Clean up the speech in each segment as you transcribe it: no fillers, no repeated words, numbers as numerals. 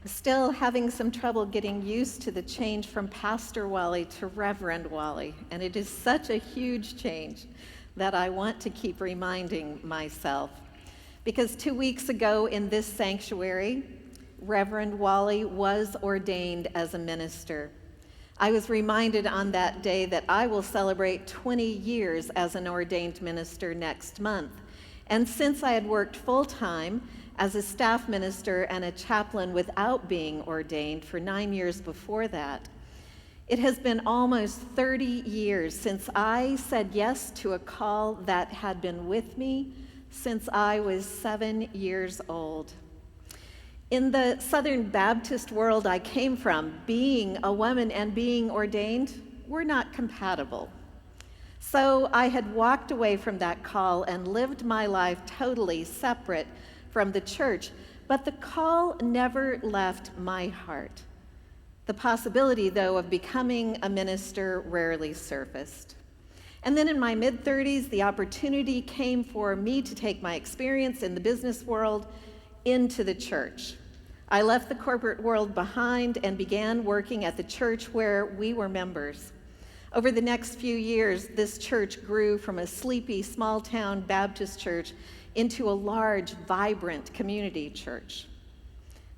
Still having some trouble getting used to the change from Pastor Wally to Reverend Wally, and it is such a huge change that I want to keep reminding myself. Because 2 weeks ago in this sanctuary, Reverend Wally was ordained as a minister. I was reminded on that day that I will celebrate 20 years as an ordained minister next month. And since I had worked full-time as a staff minister and a chaplain without being ordained for 9 years before that, it has been almost 30 years since I said yes to a call that had been with me since I was 7 years old. In the Southern Baptist world I came from, being a woman and being ordained were not compatible. So I had walked away from that call and lived my life totally separate from the church, but the call never left my heart. The possibility, though, of becoming a minister rarely surfaced. And then in my mid-30s, the opportunity came for me to take my experience in the business world into the church. I left the corporate world behind and began working at the church where we were members. Over the next few years, this church grew from a sleepy, small-town Baptist church into a large, vibrant community church.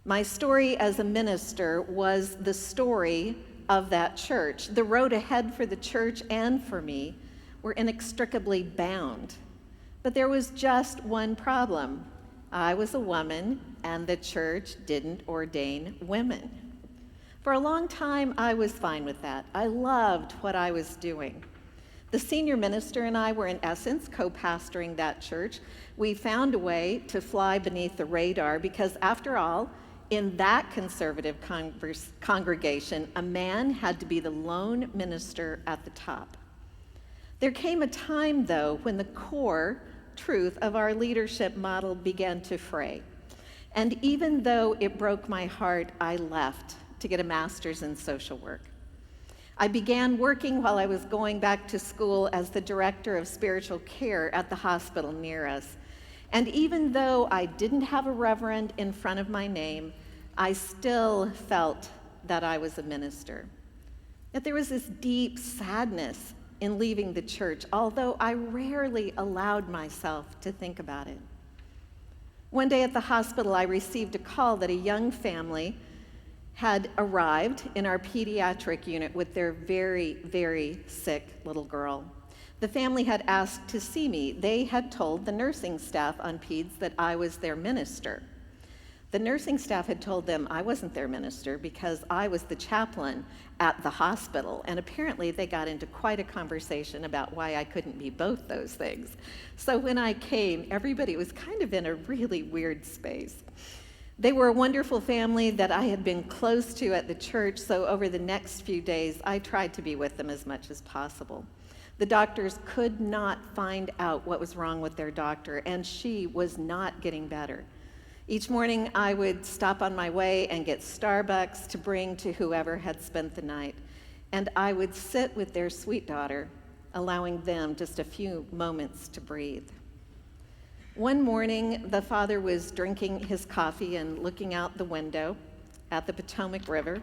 My story as a minister was the story of that church. The road ahead for the church and for me were inextricably bound. But there was just one problem. I was a woman, and the church didn't ordain women. For a long time, I was fine with that. I loved what I was doing. The senior minister and I were, in essence, co-pastoring that church. We found a way to fly beneath the radar because, after all, in that conservative congregation, a man had to be the lone minister at the top. There came a time, though, when the core truth of our leadership model began to fray. And even though it broke my heart, I left to get a master's in social work. I began working while I was going back to school as the director of spiritual care at the hospital near us. And even though I didn't have a reverend in front of my name, I still felt that I was a minister. Yet there was this deep sadness in leaving the church, although I rarely allowed myself to think about it. One day at the hospital, I received a call that a young family had arrived in our pediatric unit with their very, very sick little girl. The family had asked to see me. They had told the nursing staff on peds that I was their minister. The nursing staff had told them I wasn't their minister because I was the chaplain at the hospital, and apparently they got into quite a conversation about why I couldn't be both those things. So when I came, everybody was kind of in a really weird space. They were a wonderful family that I had been close to at the church, so over the next few days, I tried to be with them as much as possible. The doctors could not find out what was wrong with their daughter, and she was not getting better. Each morning, I would stop on my way and get Starbucks to bring to whoever had spent the night. And I would sit with their sweet daughter, allowing them just a few moments to breathe. One morning, the father was drinking his coffee and looking out the window at the Potomac River,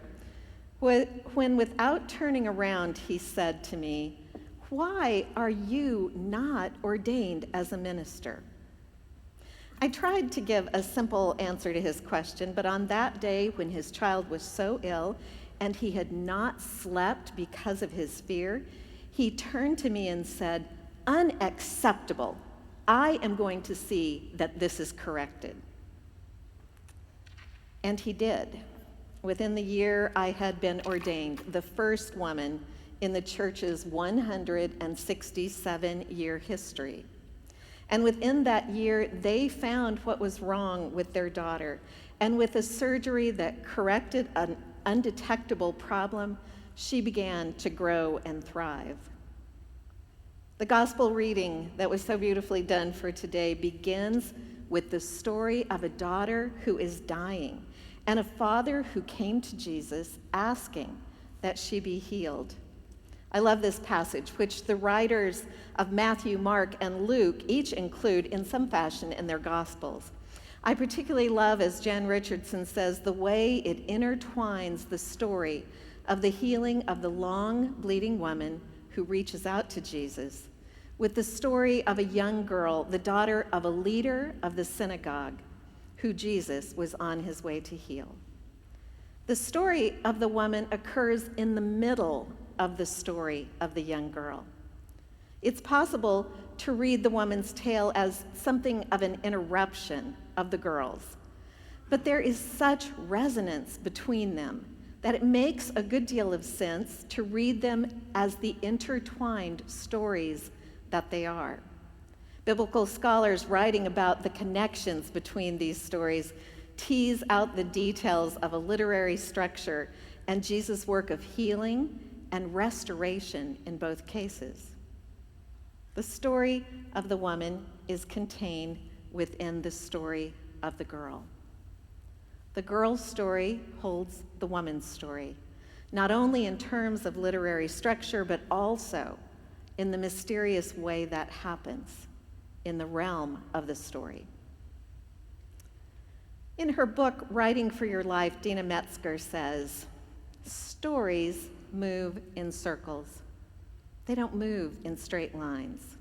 when without turning around, he said to me, "Why are you not ordained as a minister?" I tried to give a simple answer to his question, but on that day when his child was so ill and he had not slept because of his fear, he turned to me and said, "Unacceptable. I am going to see that this is corrected." And he did. Within the year, I had been ordained, the first woman in the church's 167-year history. And within that year, they found what was wrong with their daughter. And with a surgery that corrected an undetectable problem, she began to grow and thrive. The gospel reading that was so beautifully done for today begins with the story of a daughter who is dying and a father who came to Jesus asking that she be healed. I love this passage, which the writers of Matthew, Mark, and Luke each include in some fashion in their Gospels. I particularly love, as Jan Richardson says, the way it intertwines the story of the healing of the long bleeding woman who reaches out to Jesus with the story of a young girl, the daughter of a leader of the synagogue, who Jesus was on his way to heal. The story of the woman occurs in the middle of the story of the young girl. It's possible to read the woman's tale as something of an interruption of the girls, but there is such resonance between them that it makes a good deal of sense to read them as the intertwined stories that they are. Biblical scholars writing about the connections between these stories tease out the details of a literary structure and Jesus' work of healing and restoration in both cases. The story of the woman is contained within the story of the girl. The girl's story holds the woman's story, not only in terms of literary structure, but also in the mysterious way that happens in the realm of the story. In her book, Writing for Your Life, Dina Metzger says, stories move in circles. They don't move in straight lines.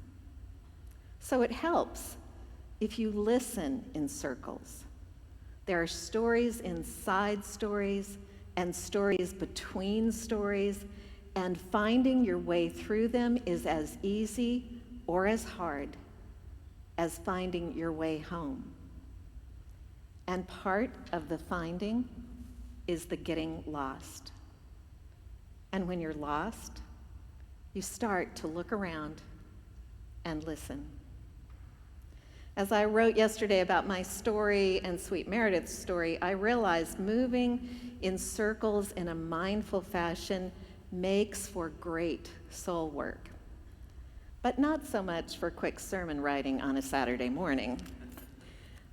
So it helps if you listen in circles. There are stories inside stories and stories between stories, and finding your way through them is as easy or as hard as finding your way home. And part of the finding is the getting lost. And when you're lost, you start to look around and listen. As I wrote yesterday about my story and Sweet Meredith's story, I realized moving in circles in a mindful fashion makes for great soul work, but not so much for quick sermon writing on a Saturday morning.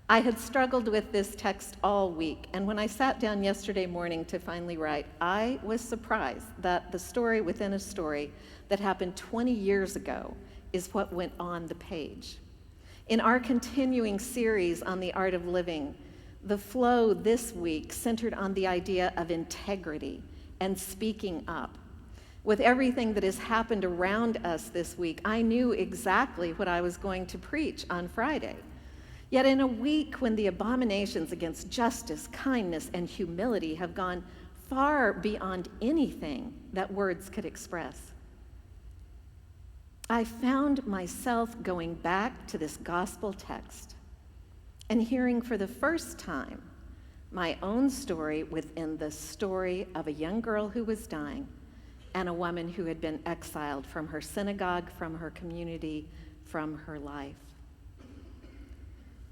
I had struggled with this text all week, and when I sat down yesterday morning to finally write, I was surprised that the story within a story that happened 20 years ago is what went on the page. In our continuing series on the art of living, the flow this week centered on the idea of integrity and speaking up. With everything that has happened around us this week, I knew exactly what I was going to preach on Friday. Yet in a week when the abominations against justice, kindness, and humility have gone far beyond anything that words could express, I found myself going back to this gospel text and hearing for the first time my own story within the story of a young girl who was dying and a woman who had been exiled from her synagogue, from her community, from her life.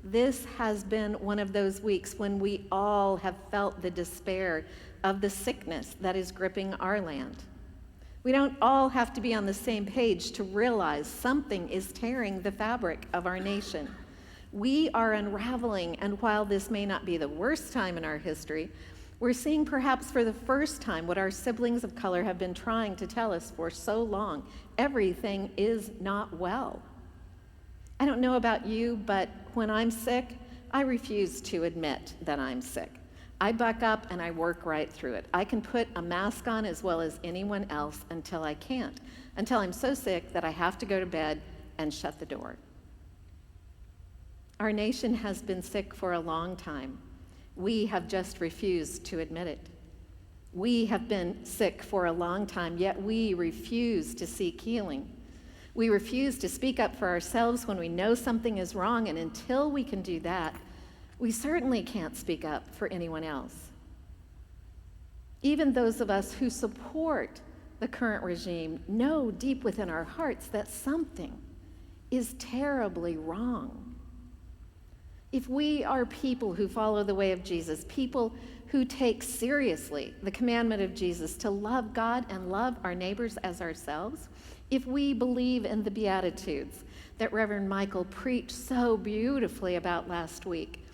This has been one of those weeks when we all have felt the despair of the sickness that is gripping our land. We don't all have to be on the same page to realize something is tearing the fabric of our nation. We are unraveling, and while this may not be the worst time in our history, we're seeing perhaps for the first time what our siblings of color have been trying to tell us for so long. Everything is not well. I don't know about you, but when I'm sick, I refuse to admit that I'm sick. I buck up and I work right through it. I can put a mask on as well as anyone else until I can't, until I'm so sick that I have to go to bed and shut the door. Our nation has been sick for a long time. We have just refused to admit it. We have been sick for a long time, yet we refuse to seek healing. We refuse to speak up for ourselves when we know something is wrong, and until we can do that, we certainly can't speak up for anyone else. Even those of us who support the current regime know deep within our hearts that something is terribly wrong. If we are people who follow the way of Jesus, people who take seriously the commandment of Jesus to love God and love our neighbors as ourselves, if we believe in the Beatitudes that Reverend Michael preached so beautifully about last week,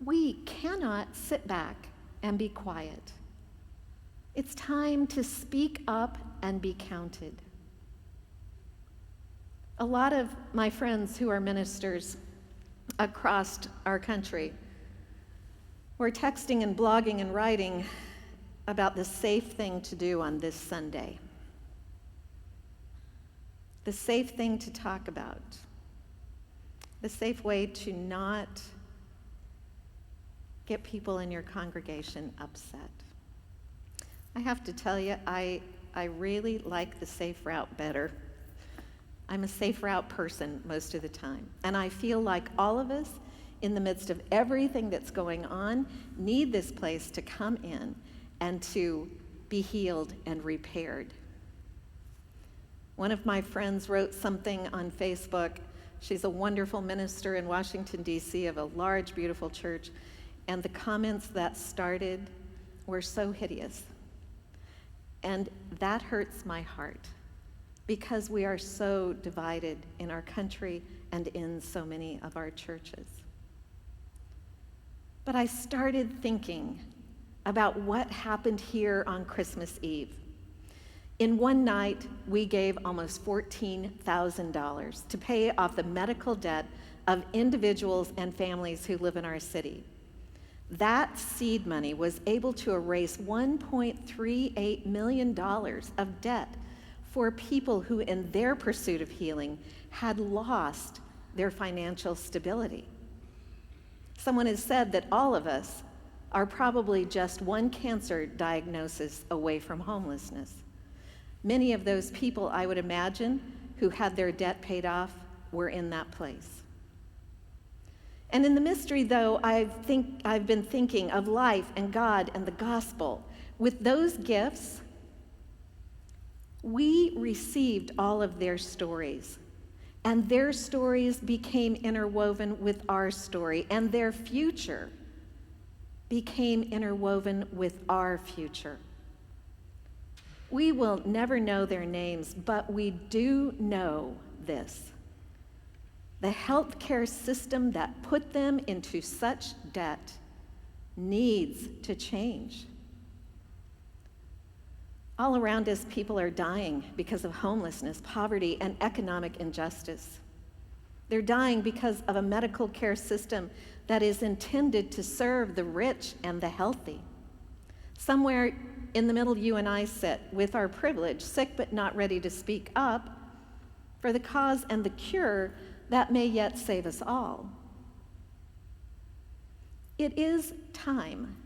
we cannot sit back and be quiet. It's time to speak up and be counted. A lot of my friends who are ministers across our country were texting and blogging and writing about the safe thing to do on this Sunday. The safe thing to talk about. The safe way to not get people in your congregation upset. I have to tell you, I really like the safe route better. I'm a safe route person most of the time. And I feel like all of us, in the midst of everything that's going on, need this place to come in and to be healed and repaired. One of my friends wrote something on Facebook. She's a wonderful minister in Washington, D.C. of a large, beautiful church. And the comments that started were so hideous. And that hurts my heart because we are so divided in our country and in so many of our churches. But I started thinking about what happened here on Christmas Eve. In one night, we gave almost $14,000 to pay off the medical debt of individuals and families who live in our city. That seed money was able to erase $1.38 million of debt for people who, in their pursuit of healing, had lost their financial stability. Someone has said that all of us are probably just one cancer diagnosis away from homelessness. Many of those people, I would imagine, who had their debt paid off were in that place. And in the mystery, though, I've been thinking of life and God and the gospel. With those gifts, we received all of their stories, and their stories became interwoven with our story, and their future became interwoven with our future. We will never know their names, but we do know this. The healthcare system that put them into such debt needs to change. All around us, people are dying because of homelessness, poverty, and economic injustice. They're dying because of a medical care system that is intended to serve the rich and the healthy. Somewhere in the middle, you and I sit with our privilege, sick but not ready to speak up for the cause and the cure that may yet save us all. It is time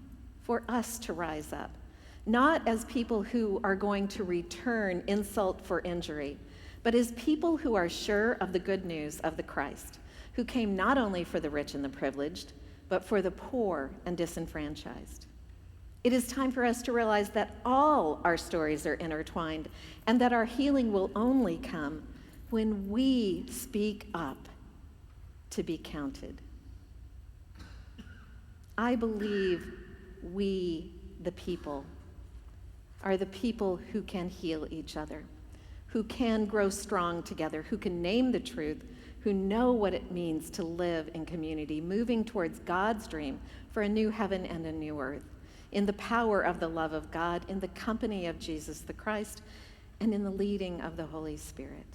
for us to rise up, not as people who are going to return insult for injury, but as people who are sure of the good news of the Christ, who came not only for the rich and the privileged, but for the poor and disenfranchised. It is time for us to realize that all our stories are intertwined and that our healing will only come when we speak up to be counted. I believe we, the people, are the people who can heal each other, who can grow strong together, who can name the truth, who know what it means to live in community, moving towards God's dream for a new heaven and a new earth, in the power of the love of God, in the company of Jesus the Christ, and in the leading of the Holy Spirit.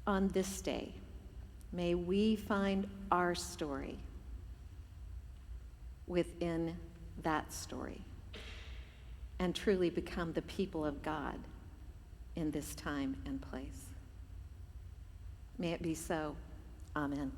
On this day, may we find our story within that story and truly become the people of God in this time and place. May it be so. Amen.